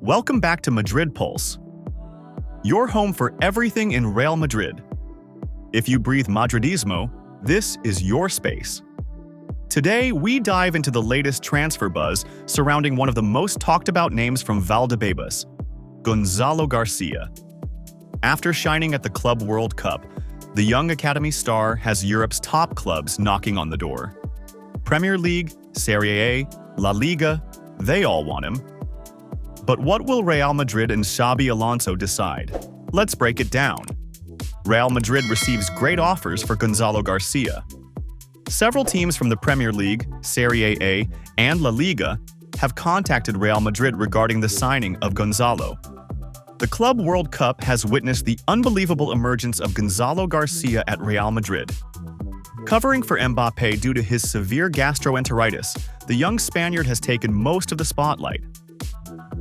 Welcome back to Madrid Pulse, your home for everything in Real Madrid. If you breathe Madridismo, this is your space. Today, we dive into the latest transfer buzz surrounding one of the most talked about names from Valdebebas, Gonzalo Garcia. After shining at the Club World Cup, the young academy star has Europe's top clubs knocking on the door. Premier League, Serie A, La Liga, they all want him. But what will Real Madrid and Xabi Alonso decide? Let's break it down. Real Madrid receives great offers for Gonzalo Garcia. Several teams from the Premier League, Serie A, and La Liga have contacted Real Madrid regarding the signing of Gonzalo. The Club World Cup has witnessed the unbelievable emergence of Gonzalo Garcia at Real Madrid. Covering for Mbappé due to his severe gastroenteritis, the young Spaniard has taken most of the spotlight.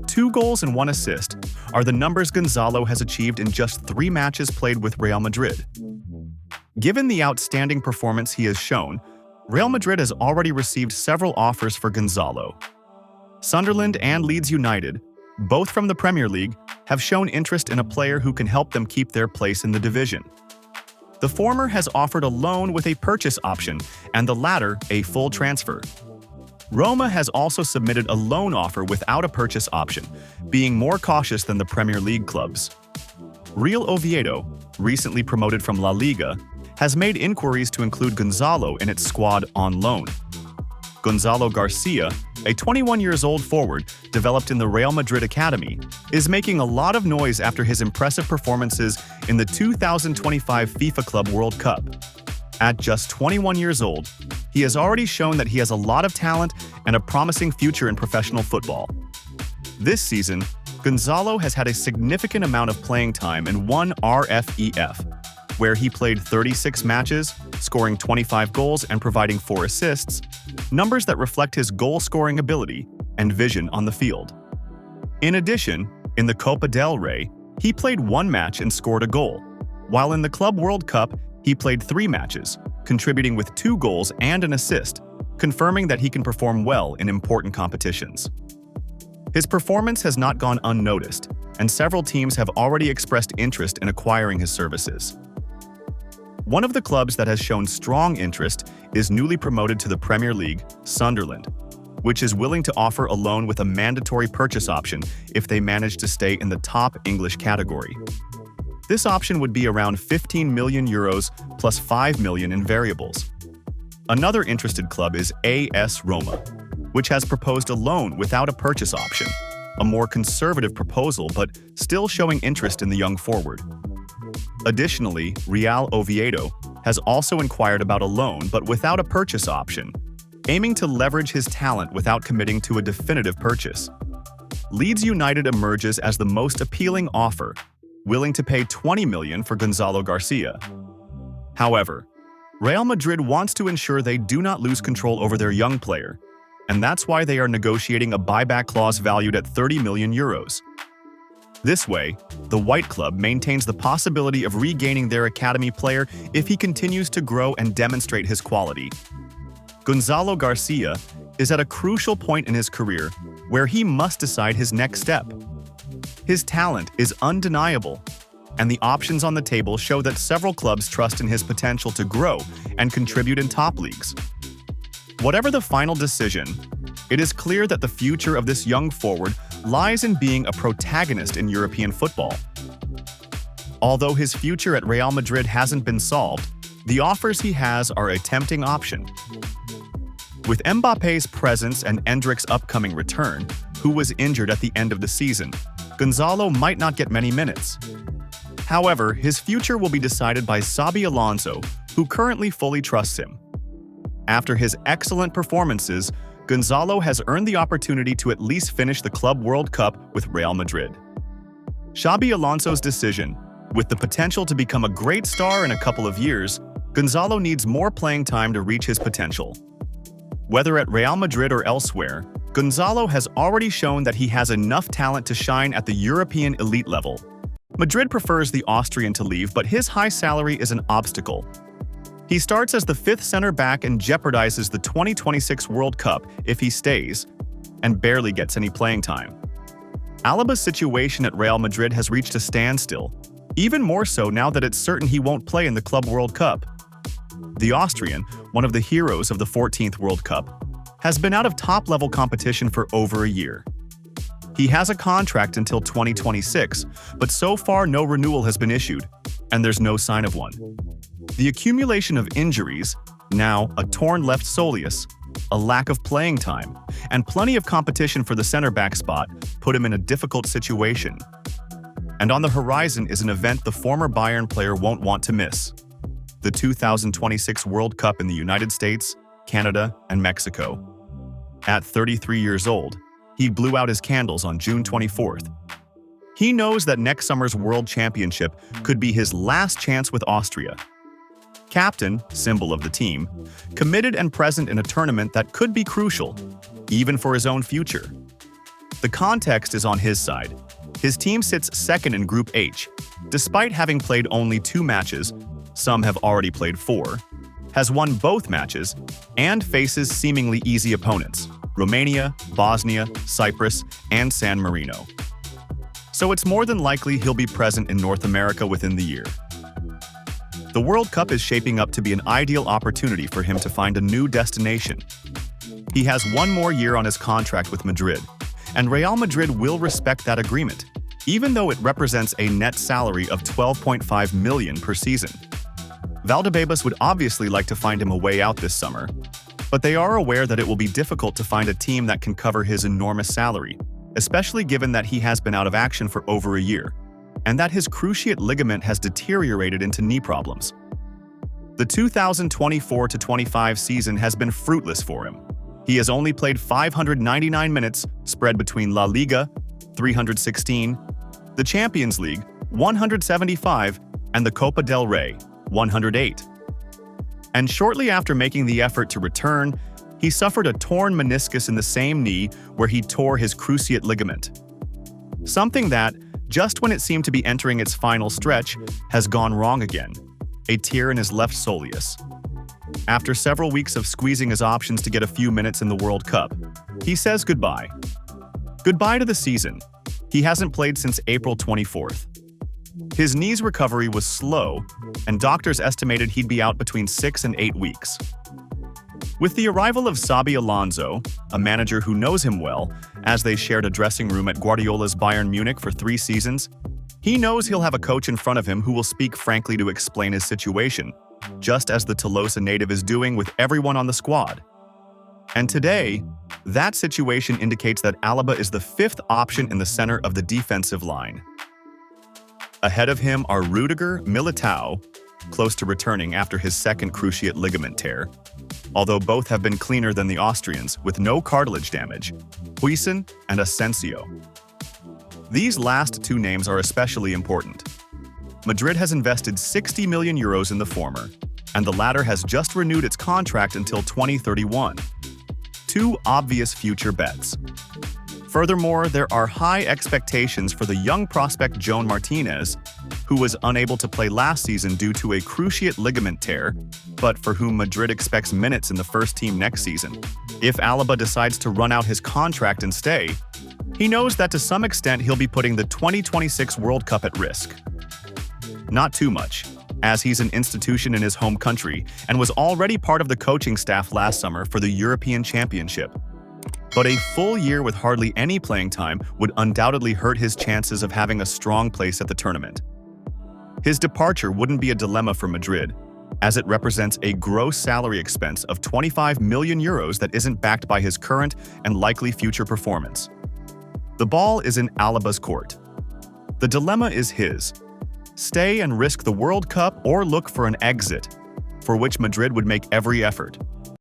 2 goals and 1 assist are the numbers Gonzalo has achieved in just 3 matches played with Real Madrid. Given the outstanding performance he has shown, Real Madrid has already received several offers for Gonzalo. Sunderland and Leeds United, both from the Premier League, have shown interest in a player who can help them keep their place in the division. The former has offered a loan with a purchase option, and the latter a full transfer. Roma has also submitted a loan offer without a purchase option, being more cautious than the Premier League clubs. Real Oviedo, recently promoted from La Liga, has made inquiries to include Gonzalo in its squad on loan. Gonzalo Garcia, a 21-year-old forward developed in the Real Madrid Academy, is making a lot of noise after his impressive performances in the 2025 FIFA Club World Cup. At just 21 years old, he has already shown that he has a lot of talent and a promising future in professional football. This season, Gonzalo has had a significant amount of playing time in one RFEF, where he played 36 matches, scoring 25 goals and providing 4 assists, numbers that reflect his goal-scoring ability and vision on the field. In addition, in the Copa del Rey, he played 1 match and scored a goal, while in the Club World Cup, he played 3 matches, contributing with 2 goals and an assist, confirming that he can perform well in important competitions. His performance has not gone unnoticed, and several teams have already expressed interest in acquiring his services. One of the clubs that has shown strong interest is newly promoted to the Premier League, Sunderland, which is willing to offer a loan with a mandatory purchase option if they manage to stay in the top English category. This option would be around €15 million plus €5 million in variables. Another interested club is AS Roma, which has proposed a loan without a purchase option, a more conservative proposal but still showing interest in the young forward. Additionally, Real Oviedo has also inquired about a loan but without a purchase option, aiming to leverage his talent without committing to a definitive purchase. Leeds United emerges as the most appealing offer, willing to pay $20 million for Gonzalo Garcia. However, Real Madrid wants to ensure they do not lose control over their young player, and that's why they are negotiating a buyback clause valued at €30 million. This way, the White Club maintains the possibility of regaining their academy player if he continues to grow and demonstrate his quality. Gonzalo Garcia is at a crucial point in his career where he must decide his next step. His talent is undeniable, and the options on the table show that several clubs trust in his potential to grow and contribute in top leagues. Whatever the final decision, it is clear that the future of this young forward lies in being a protagonist in European football. Although his future at Real Madrid hasn't been solved, the offers he has are a tempting option. With Mbappé's presence and Endrick's upcoming return, who was injured at the end of the season, Gonzalo might not get many minutes. However, his future will be decided by Xabi Alonso, who currently fully trusts him. After his excellent performances, Gonzalo has earned the opportunity to at least finish the Club World Cup with Real Madrid. Xabi Alonso's decision, with the potential to become a great star in a couple of years, Gonzalo needs more playing time to reach his potential. Whether at Real Madrid or elsewhere, Gonzalo has already shown that he has enough talent to shine at the European elite level. Madrid prefers the Austrian to leave, but his high salary is an obstacle. He starts as the 5th center back and jeopardizes the 2026 World Cup if he stays, and barely gets any playing time. Alaba's situation at Real Madrid has reached a standstill, even more so now that it's certain he won't play in the Club World Cup. The Austrian, one of the heroes of the 14th World Cup, has been out of top-level competition for over a year. He has a contract until 2026, but so far no renewal has been issued, and there's no sign of one. The accumulation of injuries, now a torn left soleus, a lack of playing time, and plenty of competition for the center-back spot put him in a difficult situation. And on the horizon is an event the former Bayern player won't want to miss: the 2026 World Cup in the United States, Canada, and Mexico. At 33 years old, he blew out his candles on June 24th. He knows that next summer's World Championship could be his last chance with Austria. Captain, symbol of the team, committed and present in a tournament that could be crucial, even for his own future. The context is on his side. His team sits second in Group H, despite having played only 2 matches, some have already played 4, has won both matches, and faces seemingly easy opponents: Romania, Bosnia, Cyprus, and San Marino. So it's more than likely he'll be present in North America within the year. The World Cup is shaping up to be an ideal opportunity for him to find a new destination. He has 1 more year on his contract with Madrid, and Real Madrid will respect that agreement, even though it represents a net salary of $12.5 million per season. Valdebebas would obviously like to find him a way out this summer, but they are aware that it will be difficult to find a team that can cover his enormous salary, especially given that he has been out of action for over a year, and that his cruciate ligament has deteriorated into knee problems. The 2024-25 season has been fruitless for him. He has only played 599 minutes, spread between La Liga, 316, the Champions League, 175, and the Copa del Rey, 108. And shortly after making the effort to return, he suffered a torn meniscus in the same knee where he tore his cruciate ligament. Something that, just when it seemed to be entering its final stretch, has gone wrong again: a tear in his left soleus. After several weeks of squeezing his options to get a few minutes in the World Cup, he says goodbye. Goodbye to the season. He hasn't played since April 24th. His knee's recovery was slow, and doctors estimated he'd be out between 6 and 8 weeks. With the arrival of Xabi Alonso, a manager who knows him well, as they shared a dressing room at Guardiola's Bayern Munich for 3 seasons, he knows he'll have a coach in front of him who will speak frankly to explain his situation, just as the Tolosa native is doing with everyone on the squad. And today, that situation indicates that Alaba is the 5th option in the center of the defensive line. Ahead of him are Rudiger, Militao, close to returning after his second cruciate ligament tear, although both have been cleaner than the Austrians with no cartilage damage, Huijsen and Asensio. These last 2 names are especially important. Madrid has invested 60 million euros in the former, and the latter has just renewed its contract until 2031. 2 obvious future bets. Furthermore, there are high expectations for the young prospect Joan Martinez, who was unable to play last season due to a cruciate ligament tear, but for whom Madrid expects minutes in the first team next season. If Alaba decides to run out his contract and stay, he knows that to some extent he'll be putting the 2026 World Cup at risk. Not too much, as he's an institution in his home country and was already part of the coaching staff last summer for the European Championship. But a full year with hardly any playing time would undoubtedly hurt his chances of having a strong place at the tournament. His departure wouldn't be a dilemma for Madrid, as it represents a gross salary expense of 25 million euros that isn't backed by his current and likely future performance. The ball is in Alaba's court. The dilemma is his: stay and risk the World Cup or look for an exit, for which Madrid would make every effort.